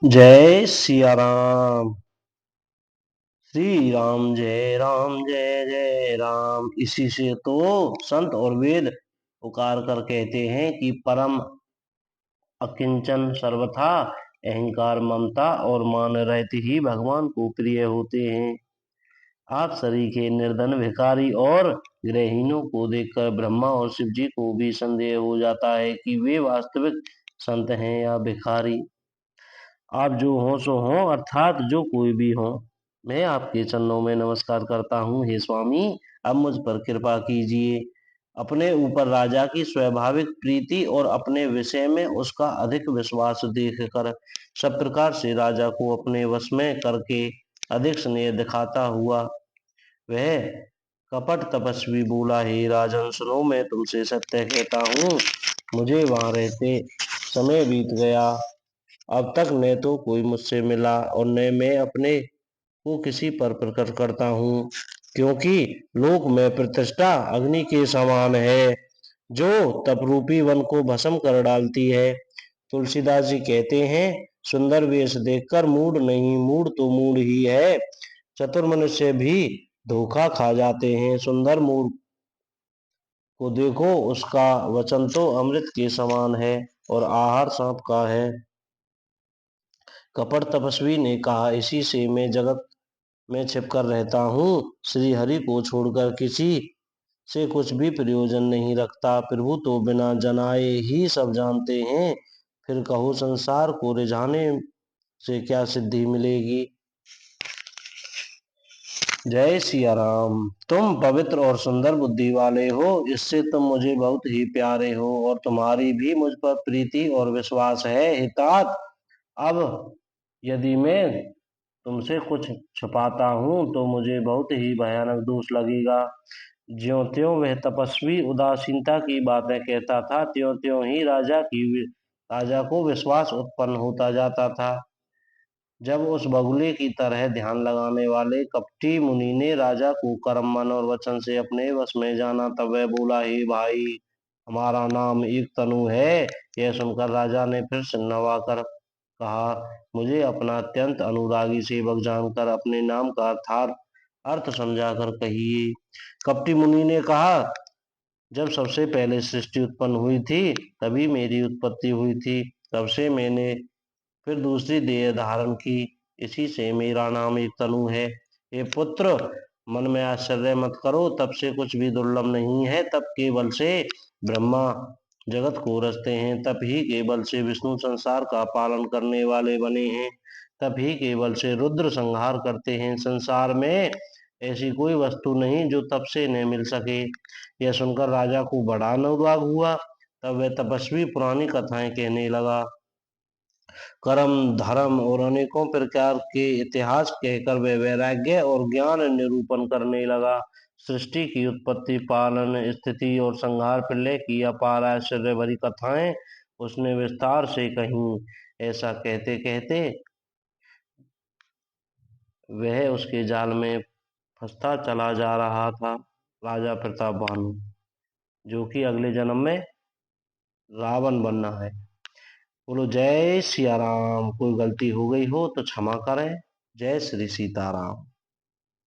जय सिया राम। श्री राम जय जय राम। इसी से तो संत और वेद पुकार कर कहते हैं कि परम अकिंचन सर्वथा अहंकार ममता और मान रहते ही भगवान को प्रिय होते हैं। आप सरीखे निर्धन भिखारी और गृहहीनों को देखकर ब्रह्मा और शिव जी को भी संदेह हो जाता है कि वे वास्तविक संत हैं या भिखारी। आप जो हो सो हो, अर्थात जो कोई भी हो, मैं आपके चरणों में नमस्कार करता हूँ। हे स्वामी, अब मुझ पर कृपा कीजिए। अपने ऊपर राजा की स्वाभाविक प्रीति और अपने विषय में उसका अधिक विश्वास देखकर सब प्रकार से राजा को अपने वश में करके अधिक स्नेह दिखाता हुआ वह कपट तपस्वी बोला, हे राजन सुनो, मैं तुमसे सत्य कहता हूँ। मुझे वहां रहते समय बीत गया। अब तक न तो कोई मुझसे मिला और न मैं अपने को किसी पर प्रकट करता हूँ, क्योंकि लोक में प्रतिष्ठा अग्नि के समान है जो तपरूपी वन को भस्म कर डालती है। तुलसीदास जी कहते हैं, सुंदर वेश देखकर मूड नहीं, मूड तो मूड ही है। चतुर मनुष्य भी धोखा खा जाते हैं। सुंदर मूड को देखो, उसका वचन तो अमृत के समान है और आहार सांप का है। कपट तपस्वी ने कहा, इसी से मैं जगत में छिपकर रहता हूँ। श्री हरि को छोड़कर किसी से कुछ भी प्रयोजन नहीं रखता। प्रभु तो बिना जनाए ही सब जानते हैं। फिर कहो संसार को रिझाने से क्या सिद्धि मिलेगी। जय सिया राम। तुम पवित्र और सुंदर बुद्धि वाले हो, इससे तुम मुझे बहुत ही प्यारे हो और तुम्हारी भी मुझ पर प्रीति और विश्वास है। हितात, अब यदि मैं तुमसे कुछ छुपाता हूँ तो मुझे बहुत ही भयानक दोष लगेगा। ज्यों त्यों वह तपस्वी उदासीनता की बातें कहता था, त्यों त्यों ही राजा को विश्वास उत्पन्न होता जाता था। जब उस बगुले की तरह ध्यान लगाने वाले कपटी मुनि ने राजा को कर्म मन और वचन से अपने वश में जाना, तब वह बोला, हे भाई, हमारा नाम एक तनु है। यह सुनकर राजा ने फिर से नवाकर कहा, मुझे अपना अत्यंत अनुरागी सेवक जानकर अपने नाम का अर्थात अर्थ समझाकर कहिए। कपटी मुनि ने कहा, जब सबसे पहले सृष्टि उत्पन्न हुई थी तभी मेरी उत्पत्ति हुई थी। तब से मैंने फिर दूसरी देह धारण की, इसी से मेरा नाम एक तनु है। ये पुत्र, मन में आश्चर्य मत करो, तब से कुछ भी दुर्लभ नहीं है। तब केवल से ब्रह्मा जगत को रचते हैं, तब ही केवल से विष्णु संसार का पालन करने वाले बने हैं, तब ही केवल से रुद्र संहार करते हैं। संसार में ऐसी कोई वस्तु नहीं जो तप से न मिल सके। यह सुनकर राजा को बड़ा अनुराग हुआ। तब वह तपस्वी पुरानी कथाएं कहने लगा। कर्म, धर्म और अनेकों प्रकार के इतिहास कहकर वे वैराग्य और ज्ञान निरूपण करने लगा। सृष्टि की उत्पत्ति, पालन, स्थिति और संहार, प्रलय की अपार आश्चर्य भरी कथाएं उसने विस्तार से कहीं। ऐसा कहते कहते वह उसके जाल में फंसता चला जा रहा था। राजा प्रताप भानु, जो कि अगले जन्म में रावण बनना है। बोलो जय सिया राम। कोई गलती हो गई हो तो क्षमा करें। जय श्री सीताराम।